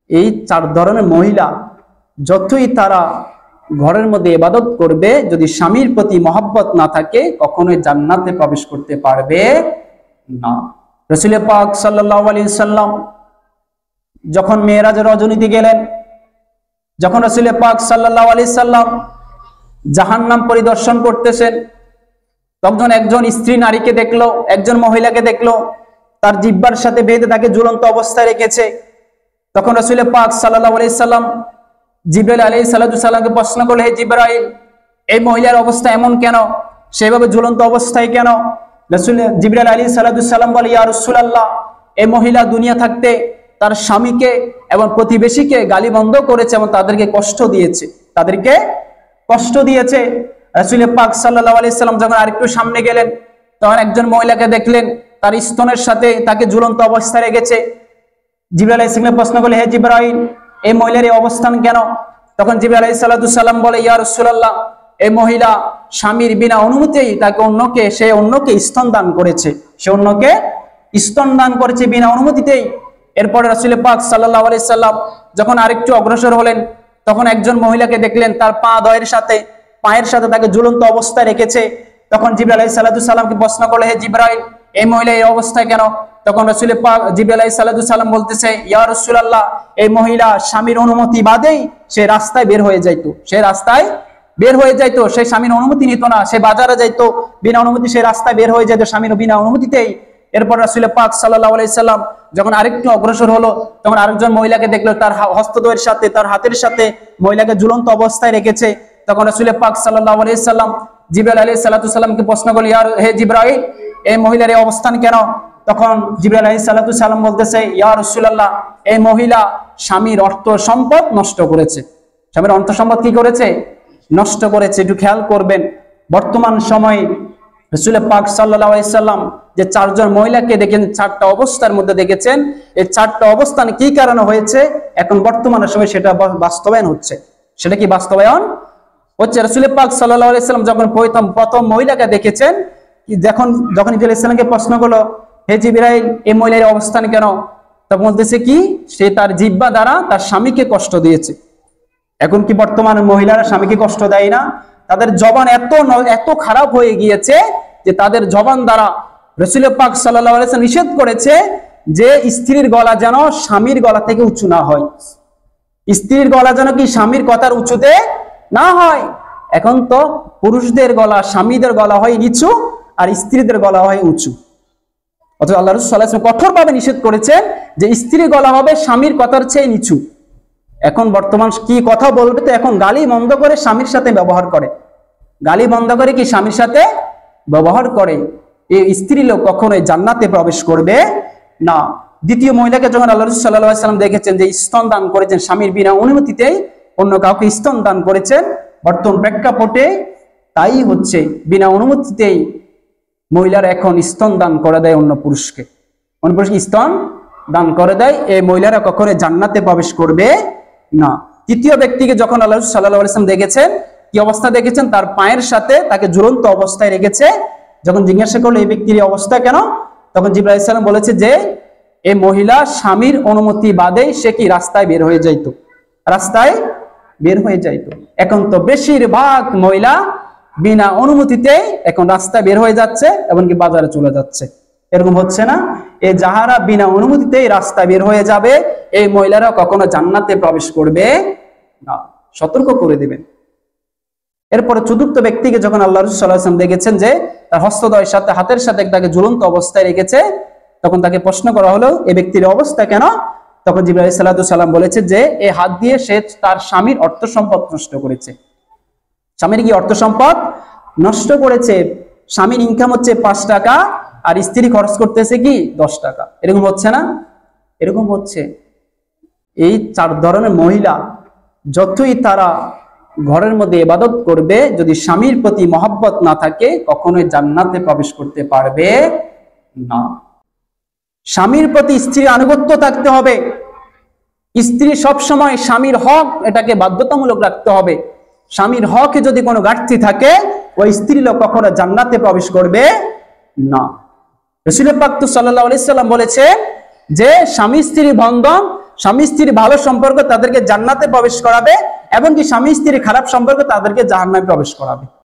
এই চার ধরনের মহিলা যতই তারা ঘরের মধ্যে ইবাদত করবে, যদি স্বামীর প্রতি মহব্বত না থাকে কখনোই জান্নাতে প্রবেশ করতে পারবে না। রাসূল পাক সাল্লাল্লাহু আলাইহি সাল্লাম যখন মেরাজের রজনীতে গেলেন, যখন রাসূল পাক সাল্লাল্লাহু আলাইহি সাল্লাম জাহান্নাম পরিদর্শন করতেছেন, তখন একজন স্ত্রী নারীকে দেখলো, একজন মহিলাকে দেখলো, তার জিহ্বার সাথে বেঁধে তাকে ঝুলন্ত অবস্থায় রেখেছে। তখন রাসূল পাক সাল্লাল্লাহু আলাইহি সাল্লাম জিবরাইল আলাইহিস সালামকে প্রশ্ন করলেন, হে জিবরাইল, এই মহিলার অবস্থা এমন কেন, সেভাবে ঝুলন্ত অবস্থায় কেন? জিবরাইল আলাইহিস সালাম বলে, ইয়া রাসূলুল্লাহ, এই মহিলা দুনিয়া থাকতে তার স্বামীকে এবং প্রতিবেশীকে গালিবন্ধ করেছে এবং তাদেরকে কষ্ট দিয়েছে, রাসূল পাক সাল্লাল্লাহু আলাইহি সাল্লাম যখন আরেকটু সামনে গেলেন, তখন একজন মহিলাকে দেখলেন তার স্তনের সাথে তাকে ঝুলন্ত অবস্থায় রেখেছে। জিবরাইল আলাইহিস সালাম প্রশ্ন করলেন, হে জিবরাইল, এই মহিলার এই অবস্থান কেন? তখন জিবরাইল আলাইহিস সালাম বলে, ইয়া রাসূলুল্লাহ, এই মহিলা স্বামীর বিনা অনুমতিতেই তাকে অন্যকে স্তন দান করেছে, বিনা অনুমতিতেই। এরপরে রাসূল পাক সাল্লাল্লাহু আলাইহি সাল্লাম যখন আরেকটু অগ্রসর হলেন, তখন একজন মহিলাকে দেখলেন তার পায়ের সাথে তাকে ঝুলন্ত অবস্থায় রেখেছে। তখন জিবরাইল আলাইহিস সালামকে প্রশ্ন করলে, হে জিবরাইল, এই মহিলা এই অবস্থায় কেন? তখন রাসূল পাক জিবরাইল আলাইহিস সালাম বলতেছে, ইয়া রাসূলুল্লাহ, এই মহিলা স্বামীর অনুমতি বাদেই সে রাস্তায় বের হয়ে যাইতো, সে স্বামীর অনুমতি নিত না, সে বাজারে যাইতো বিনা অনুমতি, সে রাস্তায় বের হয়ে যেত স্বামীর বিনা অনুমতিতেই। এরপর রাসূল পাক সাল্লাল্লাহু আলাইহি সাল্লাম যখন আরেকটু অগ্রসর হলো, তখন আরেকজন মহিলাকে দেখলো তার হস্তদ্বয়ের সাথে, তার হাতের সাথে মহিলাকে ঝুলন্ত অবস্থায় রেখেছে। তখন রাসূল পাক সাল্লাল্লাহু আলাইহি সাল্লাম জিবরাইল আলাইহিস সালামকে প্রশ্ন করলেন, হে জিবরাইল, এই মহিলার এই অবস্থান কেন? তখন জিবরাইল আলাইহিস সালাম বলতেছে, ইয়া রাসূলুল্লাহ, এই মহিলা স্বামীর অর্থ সম্পদ নষ্ট করেছে। স্বামীর অর্থ সম্পদ কি করেছে? নষ্ট করেছে। একটু খেয়াল করবেন, বর্তমান সময়ে রাসূল পাক সাল্লাল্লাহু আলাইহি সাল্লাম যে চারজন মহিলাকে দেখেন, চারটা অবস্থার মধ্যে দেখেছেন, এই চারটা অবস্থান কি কারণে হয়েছে, এখন বর্তমানের সময় সেটা বাস্তবায়ন হচ্ছে। সেটা কি বাস্তবায়ন হচ্ছে? রাসূল পাক সাল্লাল্লাহু আলাইহি সাল্লাম যখন প্রথম মহিলাকে দেখেছেন, যখন জিবরাইল ইসলামকে প্রশ্ন করলো, হে জিবরাইল, এই মহিলার অবস্থান কেন? তখন বলতেছে কি, সে তার জিহ্বা দ্বারা তার স্বামীকে কষ্ট দিয়েছে। এখন কি বর্তমান মহিলারা স্বামীকে কষ্ট দেয় না? তাদের জবান এত খারাপ হয়ে গিয়েছে যে তাদের জবান দ্বারা রাসূল পাক সাল্লাল্লাহু আলাইহি ওয়াসাল্লাম নিষেধ করেছে যে স্ত্রীর গলা যেন স্বামীর গলা থেকে উঁচু না হয়, স্ত্রীর গলা যেন কি স্বামীর কথার উঁচুতে না হয়। এখন তো পুরুষদের গলা, স্বামীদের গলা হয় নিচু আর স্ত্রীদের গলা হয় উঁচু। অথচ আল্লাহ রাসূল সাল্লাল্লাহু আলাইহি ওয়াসাল্লাম কঠোরভাবে নিষেধ করেছেন যে স্ত্রীর গলা হবে স্বামীর কথার চেয়ে নিচু। এখন বর্তমান কি কথা বলবে, তো এখন গালি বন্ধ করে স্বামীর সাথে ব্যবহার করে, গালি বন্ধ করে কি স্বামীর সাথে ব্যবহার করে। এই স্ত্রী লোক কখনোই জান্নাতে প্রবেশ করবে না। দ্বিতীয় মহিলাকে যখন আল্লাহ রাসূল সাল্লাল্লাহু আলাইহি ওয়াসাল্লাম দেখেছেন যে স্তন দান করেছেন, স্বামীর বিনা অনুমতিতেই অন্য কাউকে স্তন দান করেছেন, বর্তমান প্রেক্ষাপটে তাই হচ্ছে, বিনা অনুমতিতেই মহিলারা এখন স্তন দান করে দেয় অন্য পুরুষকে স্তন দান করে দেয়। এই মহিলারা কখনোই জান্নাতে প্রবেশ করবে না। তৃতীয় ব্যক্তিকে যখন আল্লাহ রাসূল সাল্লাল্লাহু আলাইহি ওয়াসাল্লাম দেখেছেন, কি অবস্থা দেখেছেন, তার পায়ের সাথে তাকে ঝুলন্ত অবস্থায় রেখেছে। যখন জিজ্ঞাসা করলো এই ব্যক্তির অবস্থা কেন, তখন জিবরাইল আলাইহিস সালাম বলেছে যে এই মহিলা স্বামীর অনুমতি বাদেই সে কি রাস্তায় বের হয়ে যাইতো। এখন তো বেশিরভাগ মহিলা বিনা অনুমতিতে এখন রাস্তায় বের হয়ে যাচ্ছে, এমনকি বাজারে চলে যাচ্ছে। এরকম হচ্ছে না? এই যাহারা বিনা অনুমতিতেই রাস্তায় বের হয়ে যাবে, এই মহিলারা কখনো জান্নাতে প্রবেশ করবে না, সতর্ক করে দিবেন। এরপরে চতুর্থ ব্যক্তিকে যখন আল্লাহ রাসূল সাল্লাল্লাহু আলাইহি ওয়াসাল্লাম দেখেছেন যে তার হস্তদ্বয়ের সাথে, হাতের সাথে তাকে ঝুলন্ত অবস্থায় রেখেছে, তখন তাকে প্রশ্ন করা হলো এই ব্যক্তির অবস্থা কেন? তখন জিবরাইল আলাইহিস সালাম বলেছে যে এই হাত দিয়ে সে তার স্বামীর অর্থ সম্পদ নষ্ট করেছে। স্বামীর কি অর্থ সম্পদ নষ্ট করেছে? স্বামীর ইনকাম হচ্ছে 5 টাকা আর স্ত্রী খরচ করতেছে কি 10 টাকা। এরকম হচ্ছে না? এরকম হচ্ছে। এই চার ধরনের মহিলা যতই তারা ঘরের মধ্যে ইবাদত করবে, যদি স্বামীর প্রতি মহব্বত না থাকে কখনোই জান্নাতে প্রবেশ করতে পারবে না। স্বামীর প্রতি স্ত্রীর আনুগত্য থাকতে হবে। স্ত্রী সবসময় স্বামীর হক এটাকে বাধ্যতামূলক রাখতে হবে। স্বামীর হকে যদি কোনো ঘাটতি থাকে, ওই স্ত্রী লোক কখনো জান্নাতে প্রবেশ করবে না। রাসূল পাক সাল্লাল্লাহু আলাইহি ওয়াসাল্লাম বলেছে যে স্বামী স্ত্রী বন্ধন স্বামী স্ত্রীর ভালো সম্পর্ক তাদেরকে জান্নাতে প্রবেশ করাবে, এবং কি স্বামী স্ত্রীর খারাপ সম্পর্ক তাদেরকে জাহান্নামে প্রবেশ করাবে।